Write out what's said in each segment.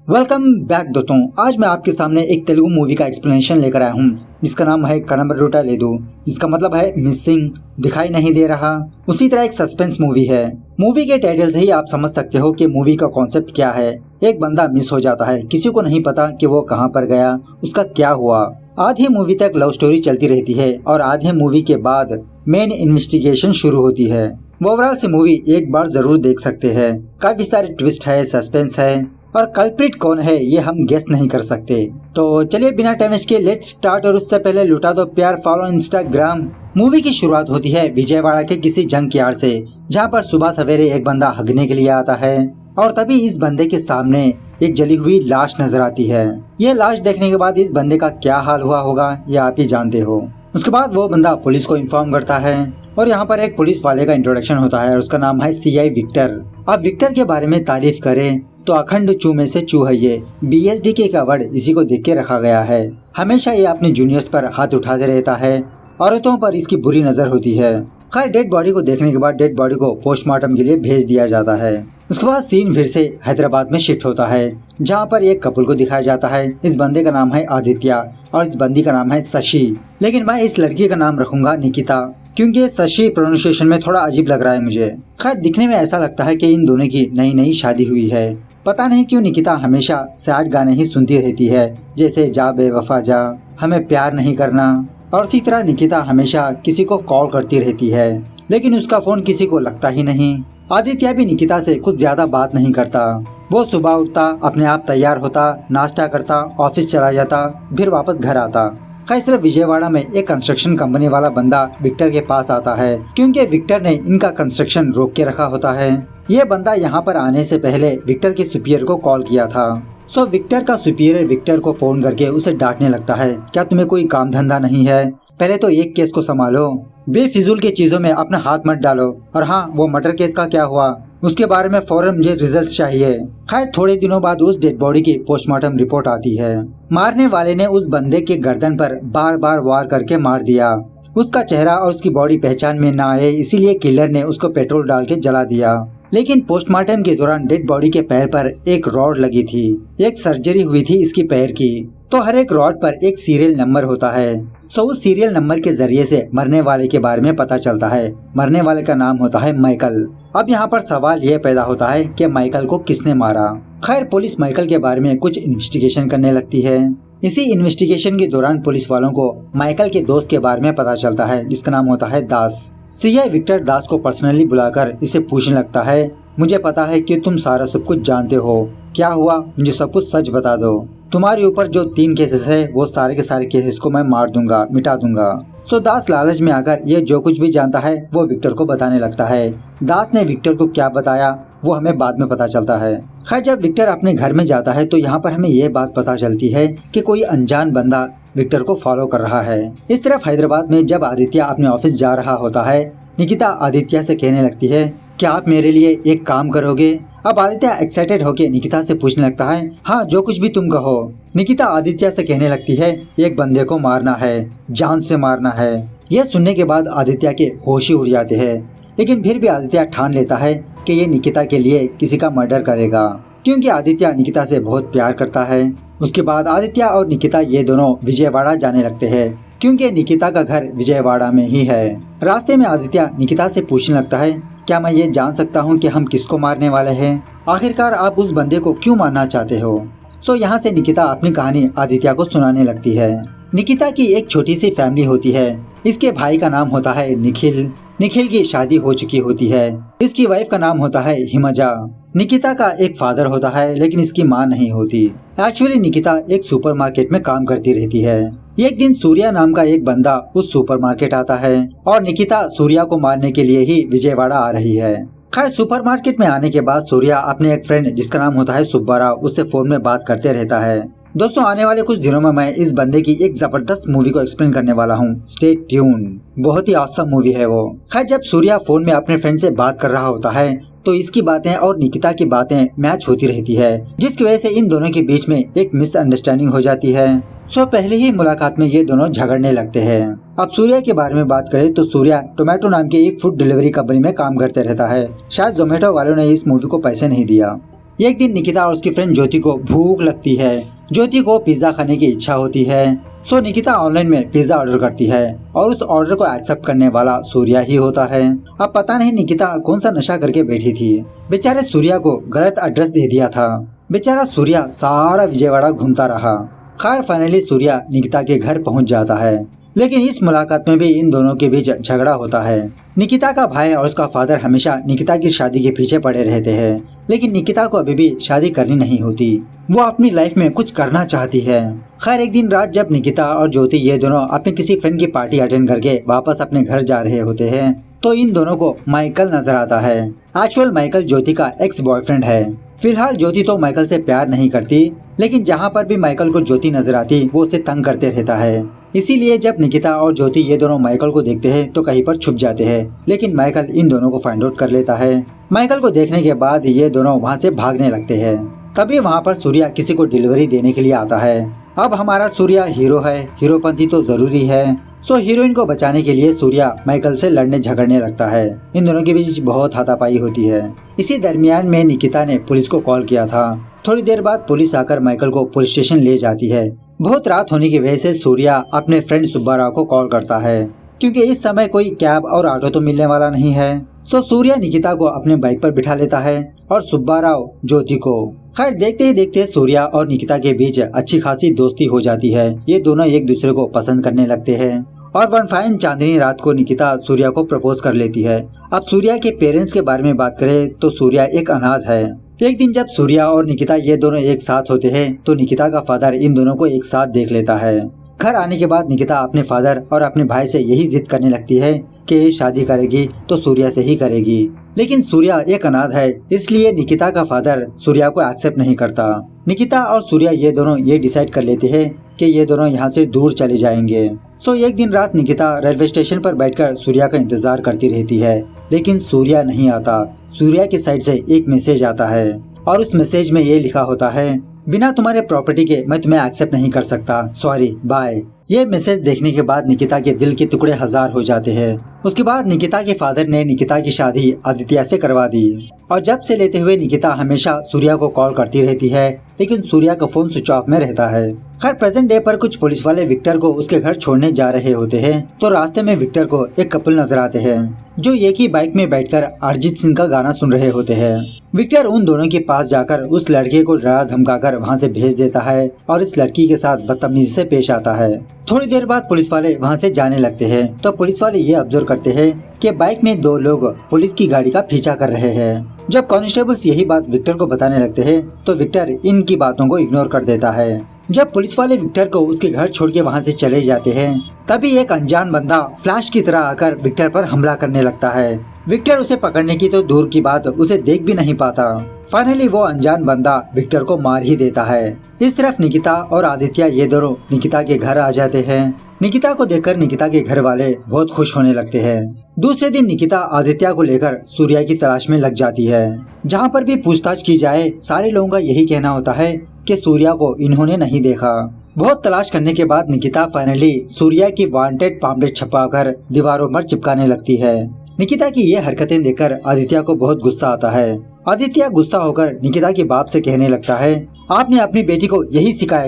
Welcome back दोस्तों। आज मैं आपके सामने एक तेलुगु मूवी का एक्सप्लेनेशन लेकर आया हूँ जिसका नाम है कनमरुटा लेदु। जिसका मतलब है मिसिंग, दिखाई नहीं दे रहा। उसी तरह एक सस्पेंस मूवी है। मूवी के टाइटल से ही आप समझ सकते हो कि मूवी का कॉन्सेप्ट क्या है। एक बंदा मिस हो जाता है, किसी को नहीं पता कि वो कहाँ पर गया, उसका क्या हुआ। आधी मूवी तक लव स्टोरी चलती रहती है और आधे मूवी के बाद मेन इन्वेस्टिगेशन शुरू होती है। ओवरऑल से मूवी एक बार जरूर देख सकते हैं। काफी सारे ट्विस्ट है, सस्पेंस है और कल्प्रिट कौन है ये हम गेस नहीं कर सकते। तो चलिए बिना टाइम वेस्ट के लेट्स स्टार्ट। और उससे पहले लुटा दो प्यार, फॉलो इंस्टाग्राम। मूवी की शुरुआत होती है विजयवाड़ा के किसी जंक यार्ड से, जहाँ पर सुबह सवेरे एक बंदा हगने के लिए आता है और तभी इस बंदे के सामने एक जली हुई लाश नजर आती है। ये लाश देखने के बाद इस बंदे का क्या हाल हुआ होगा ये आप ही जानते हो। उसके बाद वो बंदा पुलिस को इन्फॉर्म करता है और यहाँ पर एक पुलिस वाले का इंट्रोडक्शन होता है और उसका नाम है CI विक्टर। अब विक्टर के बारे में तारीफ करें तो अखंड चू में से चू है ये। BSD के अवार्ड इसी को देख के रखा गया है। हमेशा ये अपने जूनियर्स पर हाथ उठाते रहता है, औरतों पर इसकी बुरी नजर होती है। खैर डेड बॉडी को देखने के बाद डेड बॉडी को पोस्टमार्टम के लिए भेज दिया जाता है। उसके बाद सीन फिर से हैदराबाद में शिफ्ट होता है, जहाँ पर एक कपल को दिखाया जाता है। इस बंदे का नाम है आदित्य और इस बंदी का नाम है शशि, लेकिन मैं इस लड़की का नाम रखूंगा निकिता, क्योंकि शशि प्रोनाउंसिएशन में थोड़ा अजीब लग रहा है मुझे। खैर दिखने में ऐसा लगता है कि इन दोनों की नई नई शादी हुई है। पता नहीं क्यों निकिता हमेशा सैड गाने ही सुनती रहती है, जैसे जा बेवफा जा, हमें प्यार नहीं करना। और इसी तरह निकिता हमेशा किसी को कॉल करती रहती है, लेकिन उसका फोन किसी को लगता ही नहीं। आदित्य भी निकिता से कुछ ज्यादा बात नहीं करता। वो सुबह उठता, अपने आप तैयार होता, नाश्ता करता, ऑफिस चला जाता, फिर वापस घर आता। खैर सिर्फ विजयवाड़ा में एक कंस्ट्रक्शन कंपनी वाला बंदा विक्टर के पास आता है, क्योंकि विक्टर ने इनका कंस्ट्रक्शन रोक के रखा होता है। ये बंदा यहाँ पर आने से पहले विक्टर के सुपीरियर को कॉल किया था। सो विक्टर का सुपीरियर विक्टर को फोन करके उसे डांटने लगता है, क्या तुम्हें कोई काम धंधा नहीं है? पहले तो एक केस को संभालो, बेफिजूल की चीजों में अपना हाथ मत डालो। और हाँ, वो मर्डर केस का क्या हुआ, उसके बारे में फौरन मुझे रिजल्ट चाहिए। खैर थोड़े दिनों बाद उस डेड बॉडी की पोस्टमार्टम रिपोर्ट आती है। मारने वाले ने उस बंदे के गर्दन पर बार बार वार करके मार दिया। उसका चेहरा और उसकी बॉडी पहचान में न आए, इसीलिए किलर ने उसको पेट्रोल डाल के जला दिया। लेकिन पोस्टमार्टम के दौरान डेड बॉडी के पैर पर एक रॉड लगी थी। एक सर्जरी हुई थी इसकी पैर की, तो हर एक रॉड पर एक सीरियल नंबर होता है। सो उस सीरियल नंबर के जरिए से मरने वाले के बारे में पता चलता है। मरने वाले का नाम होता है माइकल। अब यहाँ पर सवाल ये पैदा होता है कि माइकल को किसने मारा। खैर पुलिस माइकल के बारे में कुछ इन्वेस्टिगेशन करने लगती है। इसी इन्वेस्टिगेशन के दौरान पुलिस वालों को माइकल के दोस्त के बारे में पता चलता है, जिसका नाम होता है दास। CI विक्टर दास को पर्सनली बुलाकर इसे पूछने लगता है, मुझे पता है कि तुम सारा सब कुछ जानते हो, क्या हुआ मुझे सब कुछ सच बता दो। तुम्हारे ऊपर जो 3 केसेस है वो सारे के सारे केसेस को मैं मार दूंगा, मिटा दूंगा। सो दास लालच में आकर ये जो कुछ भी जानता है वो विक्टर को बताने लगता है। दास ने विक्टर को क्या बताया वो हमें बाद में पता चलता है। खैर जब विक्टर अपने घर में जाता है तो यहाँ पर हमें ये बात पता चलती है कि कोई अनजान बंदा विक्टर को फॉलो कर रहा है। इस तरफ हैदराबाद में जब आदित्य अपने ऑफिस जा रहा होता है, निकिता आदित्य से कहने लगती है, क्या आप मेरे लिए एक काम करोगे? अब आदित्य एक्साइटेड होके निकिता से पूछने लगता है, हाँ जो कुछ भी तुम कहो। निकिता आदित्य से कहने लगती है, एक बंदे को मारना है, जान से मारना है। यह सुनने के बाद आदित्य के होश ही उड़ जाते हैं, लेकिन फिर भी आदित्य ठान लेता है कि ये निकिता के लिए किसी का मर्डर करेगा, क्योंकि आदित्य निकिता से बहुत प्यार करता है। उसके बाद आदित्य और निकिता ये दोनों विजयवाड़ा जाने लगते हैं, क्योंकि निकिता का घर विजयवाड़ा में ही है। रास्ते में आदित्य निकिता से पूछने लगता है, क्या मैं ये जान सकता हूँ कि हम किसको मारने वाले हैं? आखिरकार आप उस बंदे को क्यों मारना चाहते हो? सो यहाँ से निकिता अपनी कहानी आदित्य को सुनाने लगती है। निकिता की एक छोटी सी फैमिली होती है। इसके भाई का नाम होता है निखिल। निखिल की शादी हो चुकी होती है। इसकी वाइफ का नाम होता है हिमजा। निकिता का एक फादर होता है, लेकिन इसकी माँ नहीं होती। एक्चुअली निकिता एक सुपरमार्केट में काम करती रहती है। एक दिन सूर्या नाम का एक बंदा उस सुपरमार्केट आता है और निकिता सूर्या को मारने के लिए ही विजयवाड़ा आ रही है। खैर सुपरमार्केट में आने के बाद सूर्या अपने एक फ्रेंड जिसका नाम होता है सुब्बाराव, उससे फोन में बात करते रहता है। दोस्तों आने वाले कुछ दिनों में मैं इस बंदे की एक जबरदस्त मूवी को एक्सप्लेन करने वाला हूँ। स्टे ट्यून, बहुत ही ऑसम मूवी है वो। खैर जब सूर्या फोन में अपने फ्रेंड से बात कर रहा होता है तो इसकी बातें और निकिता की बातें मैच होती रहती है, जिसकी वजह से इन दोनों के बीच में एक मिसअंडरस्टैंडिंग हो जाती है। सो पहले ही मुलाकात में ये दोनों झगड़ने लगते हैं। अब सूर्या के बारे में बात करें तो सूर्या टोमेटो नाम की एक फूड डिलीवरी कंपनी में काम करते रहता है। शायद जोमेटो वालों ने इस मूवी को पैसे नहीं दिया। एक दिन निकिता और उसकी फ्रेंड ज्योति को भूख लगती है। ज्योति को पिज्जा खाने की इच्छा होती है। सो निकिता ऑनलाइन में पिज्जा ऑर्डर करती है और उस ऑर्डर को एक्सेप्ट करने वाला सूर्या ही होता है। अब पता नहीं निकिता कौन सा नशा करके बैठी थी। बेचारे सूर्या को गलत एड्रेस दे दिया था। बेचारा सूर्या सारा विजयवाड़ा घूमता रहा। खैर फाइनली सूर्या निकिता के घर पहुंच जाता है, लेकिन इस मुलाकात में भी इन दोनों के बीच झगड़ा होता है। निकिता का भाई और उसका फादर हमेशा निकिता की शादी के पीछे पड़े रहते हैं, लेकिन निकिता को अभी भी शादी करनी नहीं होती। वो अपनी लाइफ में कुछ करना चाहती है। खैर एक दिन रात जब निकिता और ज्योति ये दोनों अपने किसी फ्रेंड की पार्टी अटेंड करके वापस अपने घर जा रहे होते हैं, तो इन दोनों को माइकल नजर आता है। एक्चुअल माइकल ज्योति का एक्स बॉयफ्रेंड है। फिलहाल ज्योति तो माइकल से प्यार नहीं करती, लेकिन जहाँ पर भी माइकल को ज्योति नजर आती वो उसे तंग करते रहता है। इसीलिए जब निकिता और ज्योति ये दोनों माइकल को देखते हैं तो कहीं पर छुप जाते हैं, लेकिन माइकल इन दोनों को फाइंड आउट कर लेता है। माइकल को देखने के बाद ये दोनों वहाँ से भागने लगते हैं। तभी वहाँ पर सूर्या किसी को डिलीवरी देने के लिए आता है। अब हमारा सूर्या हीरो है, हीरोपंती तो जरूरी है। सो हीरोइन को बचाने के लिए सूर्या माइकल से लड़ने झगड़ने लगता है। इन दोनों के बीच बहुत हाथापाई होती है। इसी दरमियान में निकिता ने पुलिस को कॉल किया था। थोड़ी देर बाद पुलिस आकर माइकल को पुलिस स्टेशन ले जाती है। बहुत रात होने की वजह से सूर्या अपने फ्रेंड सुब्बाराव को कॉल करता है, क्योंकि इस समय कोई कैब और ऑटो तो मिलने वाला नहीं है। सो सूर्या निकिता को अपने बाइक पर बिठा लेता है और सुब्बाराव ज्योति को। खैर देखते ही देखते सूर्या और निकिता के बीच अच्छी खासी दोस्ती हो जाती है। ये दोनों एक दूसरे को पसंद करने लगते हैं और वन फाइन चांदनी रात को निकिता सूर्या को प्रपोज कर लेती है। अब सूर्या के पेरेंट्स के बारे में बात करें तो सूर्या एक अनाथ है। एक दिन जब सूर्या और निकिता ये दोनों एक साथ होते हैं तो निकिता का फादर इन दोनों को एक साथ देख लेता है। घर आने के बाद निकिता अपने फादर और अपने भाई से यही जिद करने लगती है कि ये शादी करेगी तो सूर्या से ही करेगी, लेकिन सूर्या एक अनाथ है, इसलिए निकिता का फादर सूर्या को एक्सेप्ट नहीं करता। निकिता और सूर्या ये दोनों ये डिसाइड कर लेते हैं कि ये दोनों यहाँ से दूर चले जाएंगे। सो एक दिन रात निकिता रेलवे स्टेशन पर बैठकर सूर्या का इंतजार करती रहती है, लेकिन सूर्या नहीं आता। सूर्या की साइड से एक मैसेज आता है और उस मैसेज में ये लिखा होता है, बिना तुम्हारे प्रॉपर्टी के मैं तुम्हें एक्सेप्ट नहीं कर सकता, सॉरी बाय। ये मैसेज देखने के बाद निकिता के दिल के टुकड़े हजार हो जाते हैं। उसके बाद निकिता के फादर ने निकिता की शादी आदित्य से करवा दी और जब से लेते हुए निकिता हमेशा सूर्या को कॉल करती रहती है, लेकिन सूर्या का फोन स्विच ऑफ में रहता है। खैर प्रेजेंट डे पर कुछ पुलिस वाले विक्टर को उसके घर छोड़ने जा रहे होते हैं, तो रास्ते में विक्टर को एक कपल नजर आते हैं जो एक ही बाइक में बैठकर अरिजीत सिंह का गाना सुन रहे होते हैं। विक्टर उन दोनों के पास जाकर उस लड़के को डरा धमकाकर वहाँ से भेज देता है और इस लड़की के साथ बदतमीजी से पेश आता है। थोड़ी देर बाद पुलिस वाले वहाँ से जाने लगते हैं, तो पुलिस वाले ये ऑब्जर्व करते हैं कि बाइक में दो लोग पुलिस की गाड़ी का पीछा कर रहे हैं। जब कांस्टेबल्स यही बात विक्टर को बताने लगते हैं, तो विक्टर इनकी बातों को इग्नोर कर देता है। जब पुलिस वाले विक्टर को उसके घर छोड़ के वहाँ से चले जाते हैं, तभी एक अनजान बंदा फ्लैश की तरह आकर विक्टर पर हमला करने लगता है। विक्टर उसे पकड़ने की तो दूर की बात उसे देख भी नहीं पाता। फाइनली वो अनजान बंदा विक्टर को मार ही देता है। इस तरफ निकिता और आदित्य ये दोनों निकिता के घर आ जाते हैं। निकिता को देखकर निकिता के घर वाले बहुत खुश होने लगते हैं। दूसरे दिन निकिता आदित्य को लेकर सूर्या की तलाश में लग जाती है। जहाँ पर भी पूछताछ की जाए सारे लोगों का यही कहना होता है कि सूर्या को इन्होंने नहीं देखा। बहुत तलाश करने के बाद निकिता फाइनली सूर्या की वांटेड पैम्फलेट छपाकर दीवारों पर चिपकाने लगती है। निकिता की ये हरकतें देखकर आदित्य को बहुत गुस्सा आता है। आदित्य गुस्सा होकर निकिता के बाप से कहने लगता है, आपने अपनी बेटी को यही सिखाया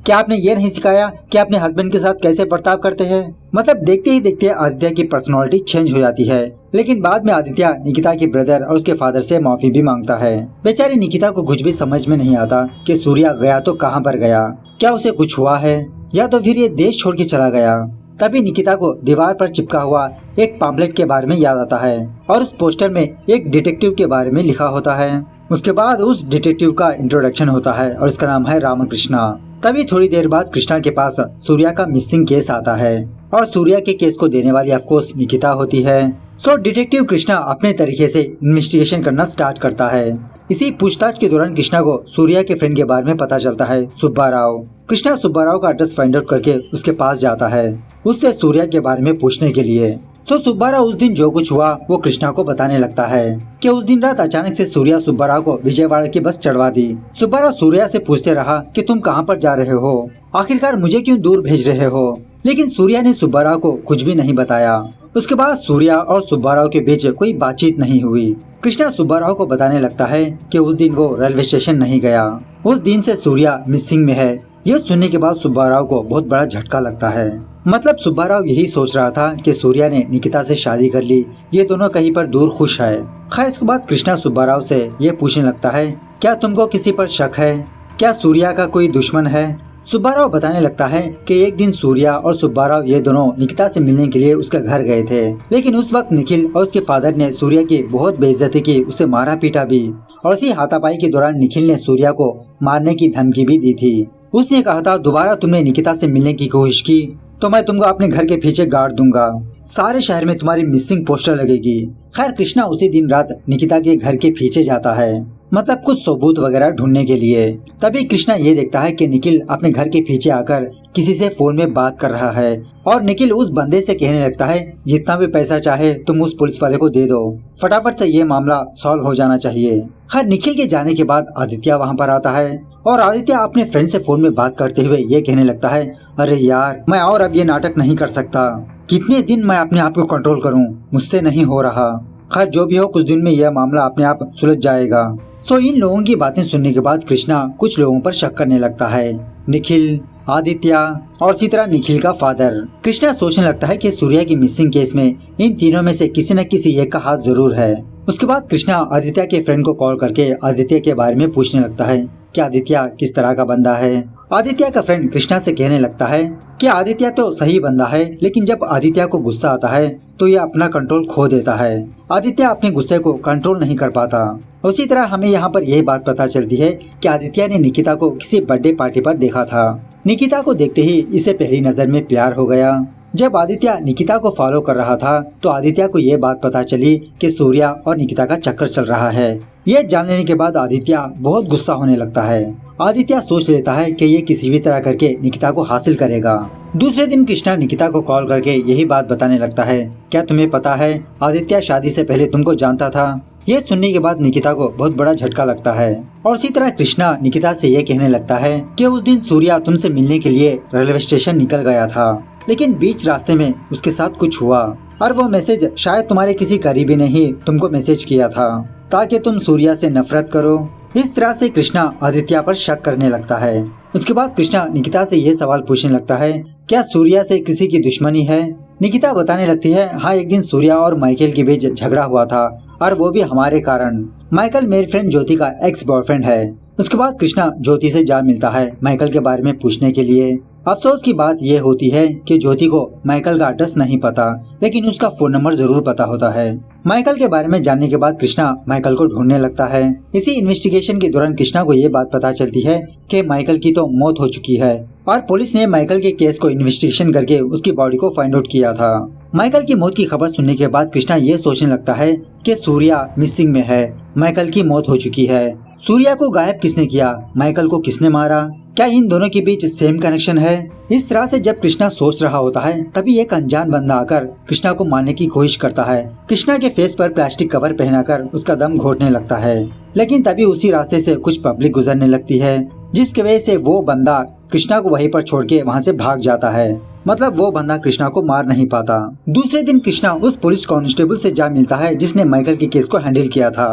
क्या आपने ये नहीं सिखाया कि अपने हस्बैंड के साथ कैसे बर्ताव करते हैं? मतलब देखते ही देखते आदित्य की पर्सनालिटी चेंज हो जाती है। लेकिन बाद में आदित्य निकिता के ब्रदर और उसके फादर से माफी भी मांगता है। बेचारी निकिता को कुछ भी समझ में नहीं आता कि सूर्या गया तो कहाँ पर गया, क्या उसे कुछ हुआ है या तो फिर ये देश छोड़ के चला गया। तभी निकिता को दीवार पर चिपका हुआ एक पैम्फलेट के बारे में याद आता है और उस पोस्टर में एक डिटेक्टिव के बारे में लिखा होता है। उसके बाद उस डिटेक्टिव का इंट्रोडक्शन होता है और उसका नाम है रामकृष्णा। तभी थोड़ी देर बाद कृष्णा के पास सूर्या का मिसिंग केस आता है और सूर्या के केस को देने वाली ऑफकोर्स निकिता होती है। सो डिटेक्टिव कृष्णा अपने तरीके से इन्वेस्टिगेशन करना स्टार्ट करता है। इसी पूछताछ के दौरान कृष्णा को सूर्या के फ्रेंड के बारे में पता चलता है, सुब्बाराव। कृष्णा सुब्बाराव का एड्रेस फाइंड आउट करके उसके पास जाता है उससे सूर्या के बारे में पूछने के लिए। सो सुब्बाराव उस दिन जो कुछ हुआ वो कृष्णा को बताने लगता है कि उस दिन रात अचानक से सूर्या सुब्बाराव को विजयवाड़ा की बस चढ़वा दी। सुब्बाराव सूर्या से पूछते रहा कि तुम कहाँ पर जा रहे हो, आखिरकार मुझे क्यों दूर भेज रहे हो, लेकिन सूर्या ने सुब्बाराव को कुछ भी नहीं बताया। उसके बाद सूर्या और सुब्बाराव के बीच कोई बातचीत नहीं हुई। कृष्णा सुब्बाराव को बताने लगता है कि उस दिन वो रेलवे स्टेशन नहीं गया, उस दिन से सूर्या मिसिंग में है। यह सुनने के बाद सुब्बाराव को बहुत बड़ा झटका लगता है। मतलब सुब्बाराव यही सोच रहा था कि सूर्या ने निकिता से शादी कर ली, ये दोनों कहीं पर दूर खुश है। खैर इसके बाद कृष्णा सुब्बाराव से ये पूछने लगता है, क्या तुमको किसी पर शक है? क्या सूर्या का कोई दुश्मन है? सुब्बाराव बताने लगता है कि एक दिन सूर्या और सुब्बाराव ये दोनों निकिता से मिलने के लिए उसके घर गए थे, लेकिन उस वक्त निखिल और उसके फादर ने सूर्या की बहुत बेइज्जती की, उसे मारा पीटा भी। और इसी हाथापाई के दौरान निखिल ने सूर्या को मारने की धमकी भी दी थी। उसने कहा था, दोबारा तुमने निकिता से मिलने की कोशिश की तो मैं तुमको अपने घर के पीछे गाड़ दूंगा, सारे शहर में तुम्हारी मिसिंग पोस्टर लगेगी। खैर कृष्णा उसी दिन रात निकिता के घर के पीछे जाता है, मतलब कुछ सबूत वगैरह ढूंढने के लिए। तभी कृष्णा ये देखता है कि निखिल अपने घर के पीछे आकर किसी से फोन में बात कर रहा है और निखिल उस बंदे से कहने लगता है, जितना भी पैसा चाहे तुम उस पुलिस वाले को दे दो, फटाफट से ये मामला सॉल्व हो जाना चाहिए। खैर निखिल के जाने के बाद आदित्य वहाँ पर आता है और आदित्य अपने फ्रेंड से फोन में बात करते हुए ये कहने लगता है, अरे यार मैं और अब ये नाटक नहीं कर सकता, कितने दिन मैं अपने आप को कंट्रोल करूं, मुझसे नहीं हो रहा। खैर जो भी हो, कुछ दिन में यह मामला अपने आप सुलझ जाएगा। इन लोगों की बातें सुनने के बाद कृष्णा कुछ लोगों पर शक करने लगता है, निखिल, आदित्य और इसी तरह निखिल का फादर। कृष्णा सोचने लगता है कि सूर्या की मिसिंग केस में इन तीनों में से किसी न किसी एक का हाथ जरूर है। उसके बाद कृष्णा आदित्य के फ्रेंड को कॉल करके आदित्य के बारे में पूछने लगता है कि आदित्य किस तरह का बंदा है। आदित्य का फ्रेंड कृष्णा से कहने लगता है कि आदित्य तो सही बंदा है, लेकिन जब आदित्य को गुस्सा आता है तो ये अपना कंट्रोल खो देता है। आदित्य अपने गुस्से को कंट्रोल नहीं कर पाता। उसी तरह हमें यहाँ पर यही बात पता चलती है कि आदित्य ने निकिता को किसी बर्थडे पार्टी पर देखा था। निकिता को देखते ही इसे पहली नजर में प्यार हो गया। जब आदित्य निकिता को फॉलो कर रहा था तो आदित्य को ये बात पता चली कि सूर्या और निकिता का चक्कर चल रहा है। ये जान लेने के बाद आदित्य बहुत गुस्सा होने लगता है। आदित्य सोच लेता है कि ये किसी भी तरह करके निकिता को हासिल करेगा। दूसरे दिन कृष्णा निकिता को कॉल करके यही बात बताने लगता है, क्या तुम्हें पता है आदित्य शादी से पहले तुमको जानता था? ये सुनने के बाद निकिता को बहुत बड़ा झटका लगता है और इसी तरह कृष्णा निकिता से ये कहने लगता है कि उस दिन सूर्या तुमसे मिलने के लिए रेलवे स्टेशन निकल गया था, लेकिन बीच रास्ते में उसके साथ कुछ हुआ और वो मैसेज शायद तुम्हारे किसी करीबी ने ही तुमको मैसेज किया था ताकि तुम सूर्या से नफरत करो। इस तरह से कृष्णा आदित्य पर शक करने लगता है। उसके बाद कृष्णा निकिता से ये सवाल पूछने लगता है, क्या सूर्या से किसी की दुश्मनी है? निकिता बताने लगती है, हाँ एक दिन सूर्या और माइकल के बीच झगड़ा हुआ था और वो भी हमारे कारण। माइकल मेरी फ्रेंड ज्योति का एक्स बॉयफ्रेंड है। उसके बाद कृष्णा ज्योति से जा मिलता है माइकल के बारे में पूछने के लिए। अफसोस की बात यह होती है कि ज्योति को माइकल का एड्रेस नहीं पता, लेकिन उसका फोन नंबर जरूर पता होता है। माइकल के बारे में जानने के बाद कृष्णा माइकल को ढूंढने लगता है। इसी इन्वेस्टिगेशन के दौरान कृष्णा को ये बात पता चलती है कि माइकल की तो मौत हो चुकी है और पुलिस ने माइकल के केस को इन्वेस्टिगेशन करके उसकी बॉडी को फाइंड आउट किया था। माइकल की मौत की खबर सुनने के बाद कृष्णा ये सोचने लगता है कि सूर्या मिसिंग में है, माइकल की मौत हो चुकी है। सूर्या को गायब किसने किया? माइकल को किसने मारा? क्या इन दोनों के बीच सेम कनेक्शन है? इस तरह से जब कृष्णा सोच रहा होता है तभी एक अनजान बंदा आकर कृष्णा को मारने की कोशिश करता है। कृष्णा के फेस पर प्लास्टिक कवर पहनाकर उसका दम घोटने लगता है, लेकिन तभी उसी रास्ते से कुछ पब्लिक गुजरने लगती है, जिसकी वजह से वो बंदा कृष्णा को वहीं पर छोड़ के वहाँ से भाग जाता है। मतलब वो बंदा कृष्णा को मार नहीं पाता। दूसरे दिन कृष्णा उस पुलिस कांस्टेबल से जा मिलता है जिसने माइकल के केस को हैंडल किया था।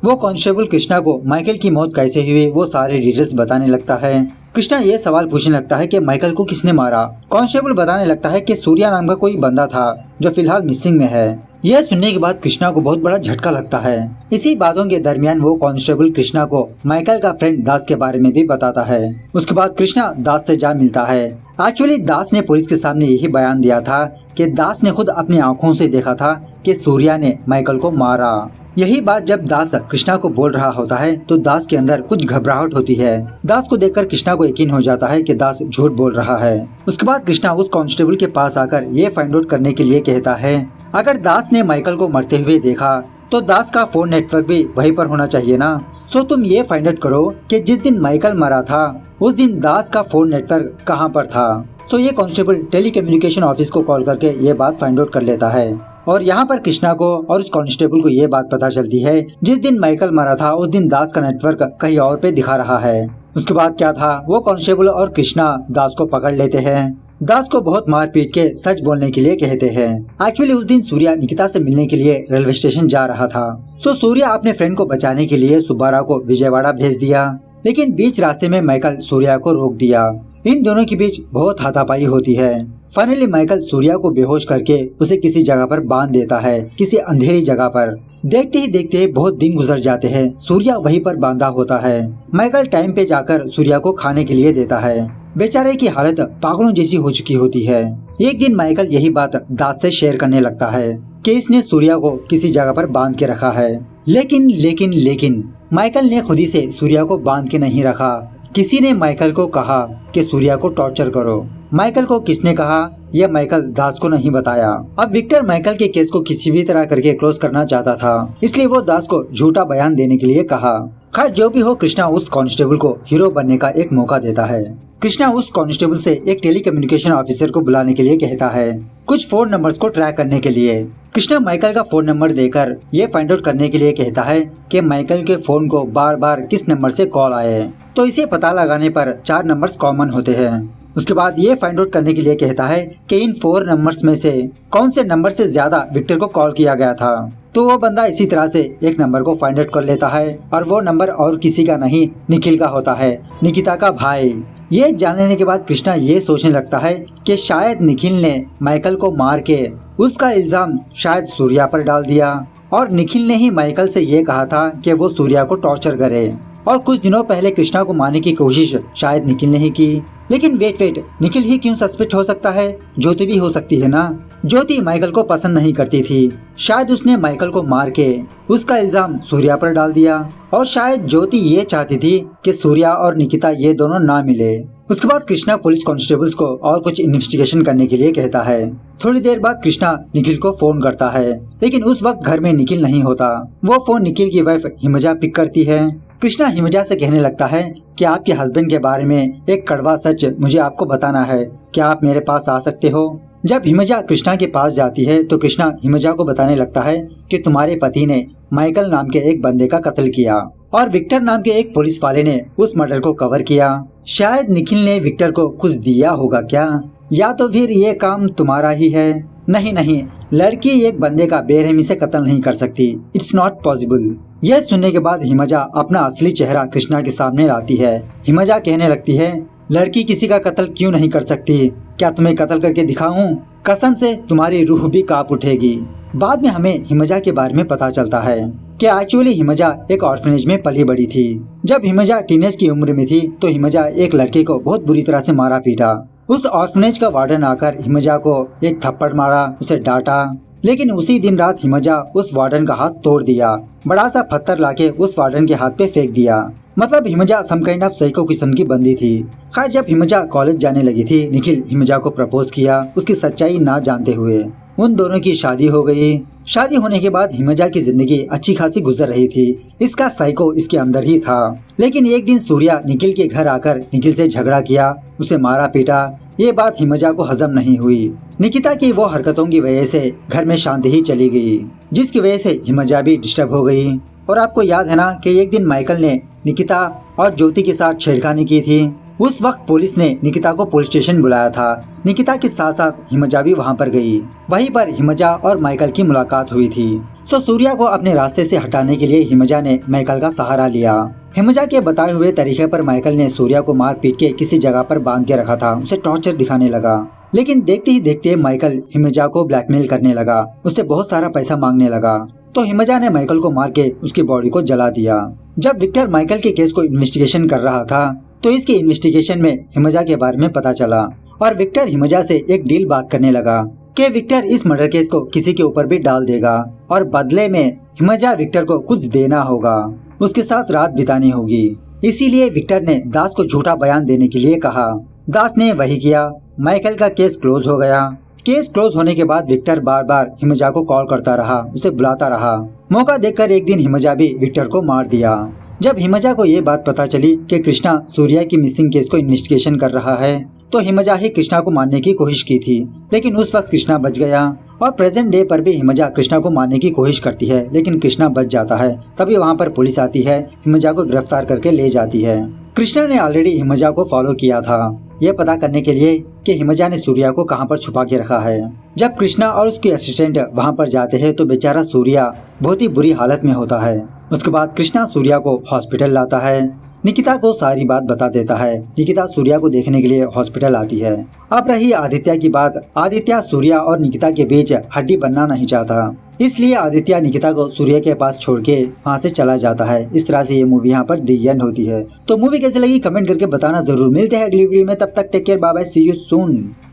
वो कांस्टेबल कृष्णा को माइकल की मौत कैसे हुई वो सारे डिटेल्स बताने लगता है। कृष्णा ये सवाल पूछने लगता है कि माइकल को किसने मारा? कांस्टेबल बताने लगता है कि सूर्या नाम का कोई बंदा था जो फिलहाल मिसिंग में है। यह सुनने के बाद कृष्णा को बहुत बड़ा झटका लगता है। इसी बातों के दरमियान वो कांस्टेबल कृष्णा को माइकल का फ्रेंड दास के बारे में भी बताता है। उसके बाद कृष्णा दास से जा मिलता है। एक्चुअली दास ने पुलिस के सामने यही बयान दिया था कि दास ने खुद अपनी आंखों से देखा था कि सूर्या ने माइकल को मारा। यही बात जब दास कृष्णा को बोल रहा होता है तो दास के अंदर कुछ घबराहट होती है। दास को देखकर कृष्णा को यकीन हो जाता है कि दास झूठ बोल रहा है। उसके बाद कृष्णा उस कांस्टेबल के पास आकर ये फाइंड आउट करने के लिए कहता है, अगर दास ने माइकल को मरते हुए देखा तो दास का फोन नेटवर्क भी वहीं पर होना चाहिए ना। सो तुम ये फाइंड आउट करो कि जिस दिन माइकल मरा था उस दिन दास का फोन नेटवर्क कहाँ पर था। सो ये कांस्टेबल टेलीकम्युनिकेशन ऑफिस को कॉल करके ये बात फाइंड आउट कर लेता है और यहाँ पर कृष्णा को और उस कांस्टेबल को ये बात पता चलती है जिस दिन माइकल मरा था उस दिन दास का नेटवर्क कहीं और पे दिखा रहा है। उसके बाद क्या था, वो कांस्टेबल और कृष्णा दास को पकड़ लेते हैं। दास को बहुत मार पीट के सच बोलने के लिए कहते हैं। एक्चुअली उस दिन सूर्या निकिता से मिलने के लिए रेलवे स्टेशन जा रहा था। सो सूर्या अपने फ्रेंड को बचाने के लिए सुब्बाराव को विजयवाड़ा भेज दिया, लेकिन बीच रास्ते में माइकल सूर्या को रोक दिया। इन दोनों के बीच बहुत हाथापाई होती है। फाइनली माइकल सूर्या को बेहोश करके उसे किसी जगह पर बांध देता है, किसी अंधेरी जगह पर। देखते ही देखते बहुत दिन गुजर जाते हैं। सूर्या वहीं पर बांधा होता है। माइकल टाइम पे जाकर सूर्या को खाने के लिए देता है। बेचारे की हालत पागलों जैसी हो चुकी होती है। एक दिन माइकल यही बात दास से शेयर करने लगता है कि इसने सूर्या को किसी जगह पर बांध के रखा है। लेकिन माइकल ने खुद ही से सूर्या को बांध के नहीं रखा। किसी ने माइकल को कहा कि सूर्या को टॉर्चर करो। माइकल को किसने कहा यह माइकल दास को नहीं बताया। अब विक्टर माइकल के केस को किसी भी तरह करके क्लोज करना चाहता था, इसलिए वो दास को झूठा बयान देने के लिए कहा। खैर जो भी हो, कृष्णा उस कांस्टेबल को हीरो बनने का एक मौका देता है। कृष्णा उस कांस्टेबल से एक टेलीकम्युनिकेशन ऑफिसर को बुलाने के लिए कहता है, कुछ फोन नंबर्स को ट्रैक करने के लिए। कृष्णा माइकल का फोन नंबर देकर ये फाइंड आउट करने के लिए कहता है कि माइकल के फोन को बार बार किस नंबर से कॉल आए, तो इसे पता लगाने पर 4 नंबर्स कॉमन होते हैं। उसके बाद ये फाइंड आउट करने के लिए कहता है कि इन 4 नंबर्स में से कौन से नंबर से ज्यादा विक्टर को कॉल किया गया था। तो वो बंदा इसी तरह से एक नंबर को फाइंड आउट कर लेता है और वो नंबर और किसी का नहीं, निखिल का होता है, निकिता का भाई। ये जान लेने के बाद कृष्णा ये सोचने लगता है कि शायद निखिल ने माइकल को मार के उसका इल्जाम शायद सूर्या पर डाल दिया और निखिल ने ही माइकल से ये कहा था कि वो सूर्या को टॉर्चर करे। और कुछ दिनों पहले कृष्णा को मारने की कोशिश शायद निखिल ने ही की। लेकिन वेट, निखिल ही क्यों सस्पेक्ट हो सकता है? ज्योति भी हो सकती है ना। ज्योति माइकल को पसंद नहीं करती थी, शायद उसने माइकल को मार के उसका इल्जाम सूर्या पर डाल दिया। और शायद ज्योति ये चाहती थी कि सूर्या और निकिता ये दोनों ना मिले। उसके बाद कृष्णा पुलिस कांस्टेबल्स को और कुछ इन्वेस्टिगेशन करने के लिए कहता है। थोड़ी देर बाद कृष्णा निखिल को फोन करता है, लेकिन उस वक्त घर में निखिल नहीं होता। वो फोन निखिल की वाइफ हिमजा पिक करती है। कृष्णा हिमजा से कहने लगता है कि आपके हस्बैंड के बारे में एक कड़वा सच मुझे आपको बताना है, क्या आप मेरे पास आ सकते हो? जब हिमजा कृष्णा के पास जाती है तो कृष्णा हिमजा को बताने लगता है कि तुम्हारे पति ने माइकल नाम के एक बंदे का कत्ल किया और विक्टर नाम के एक पुलिस वाले ने उस मर्डर को कवर किया। शायद निखिल ने विक्टर को कुछ दिया होगा क्या, या तो फिर ये काम तुम्हारा ही है। नहीं, लड़की एक बंदे का बेरहमी से कत्ल नहीं कर सकती, इट्स नॉट पॉसिबल। यह सुनने के बाद हिमजा अपना असली चेहरा कृष्णा के सामने लाती है। हिमजा कहने लगती है, लड़की किसी का कत्ल क्यों नहीं कर सकती? क्या तुम्हें कत्ल करके दिखाऊं? कसम से तुम्हारी रूह भी कांप उठेगी। बाद में हमें हिमजा के बारे में पता चलता है कि एक्चुअली हिमजा एक ऑर्फनेज में पली बड़ी थी। जब हिमजा टीनेज की उम्र में थी तो हिमजा एक लड़के को बहुत बुरी तरह से मारा पीटा। उस ऑर्फनेज का वार्डन आकर हिमजा को एक थप्पड़ मारा, उसे डांटा, लेकिन उसी दिन रात हिमजा उस वार्डन का हाथ तोड़ दिया। बड़ा सा पत्थर लाके उस वार्डन के हाथ पे फेंक दिया। मतलब हिमजा सम काइंड ऑफ साइको किस्म की बंदी थी। खैर जब हिमजा कॉलेज जाने लगी थी, निखिल हिमजा को प्रपोज किया, उसकी सच्चाई ना जानते हुए। उन दोनों की शादी हो गई। शादी होने के बाद हिमजा की जिंदगी अच्छी खासी गुजर रही थी। इसका साइको इसके अंदर ही था। लेकिन एक दिन सूर्या निखिल के घर आकर निखिल से झगड़ा किया, उसे मारा पीटा। ये बात हिमजा को हजम नहीं हुई। निकिता की वो हरकतों की वजह से घर में शांति ही चली गई, जिसकी वजह से हिमजा भी डिस्टर्ब हो गई। और आपको याद है ना कि एक दिन माइकल ने निकिता और ज्योति के साथ छेड़खानी की थी। उस वक्त पुलिस ने निकिता को पुलिस स्टेशन बुलाया था। निकिता के साथ साथ हिमजा भी वहाँ पर गई। वहीं पर हिमजा और माइकल की मुलाकात हुई थी। सो सूर्या को अपने रास्ते से हटाने के लिए हिमजा ने माइकल का सहारा लिया। हिमजा के बताए हुए तरीके पर माइकल ने सूर्या को मार पीट के किसी जगह पर बांध के रखा था, उसे टॉर्चर दिखाने लगा। लेकिन देखते ही देखते माइकल हिमजा को ब्लैकमेल करने लगा, उससे बहुत सारा पैसा मांगने लगा। तो हिमजा ने माइकल को मार के उसकी बॉडी को जला दिया। जब विक्टर माइकल के केस को इन्वेस्टिगेशन कर रहा था तो इसके इन्वेस्टिगेशन में हिमजा के बारे में पता चला और विक्टर हिमजा से एक डील बात करने लगा कि विक्टर इस मर्डर केस को किसी के ऊपर भी डाल देगा और बदले में हिमजा विक्टर को कुछ देना होगा, उसके साथ रात बितानी होगी। इसीलिए विक्टर ने दास को झूठा बयान देने के लिए कहा। दास ने वही किया। माइकल का केस क्लोज हो गया। केस क्लोज होने के बाद विक्टर बार बार हिमजा को कॉल करता रहा, उसे बुलाता रहा। मौका देखकर एक दिन हिमजा भी विक्टर को मार दिया। जब हिमजा को ये बात पता चली कि कृष्णा सूर्या की मिसिंग केस को इन्वेस्टिगेशन कर रहा है तो हिमजा ही कृष्णा को मारने की कोशिश की थी, लेकिन उस वक्त कृष्णा बच गया और प्रेजेंट डे पर भी हिमजा कृष्णा को मारने की कोशिश करती है, लेकिन कृष्णा बच जाता है। तभी वहाँ पर पुलिस आती है, हिमजा को गिरफ्तार करके ले जाती है। कृष्णा ने ऑलरेडी हिमजा को फॉलो किया था, ये पता करने के लिए कि हिमजा ने सूर्या को कहां पर छुपा के रखा है। जब कृष्णा और उसके असिस्टेंट वहां पर जाते हैं तो बेचारा सूर्या बहुत ही बुरी हालत में होता है। उसके बाद कृष्णा सूर्या को हॉस्पिटल लाता है, निकिता को सारी बात बता देता है। निकिता सूर्या को देखने के लिए हॉस्पिटल आती है। अब रही आदित्य की बात, आदित्य सूर्या और निकिता के बीच हड्डी बनना नहीं चाहता, इसलिए आदित्य निकिता को सूर्या के पास छोड़ के वहाँ से चला जाता है। इस तरह से ये मूवी यहाँ पर दी एंड होती है। तो मूवी कैसी लगी कमेंट करके बताना जरूर। मिलते हैं अगली वीडियो में, तब तक take care, bye bye, see you soon.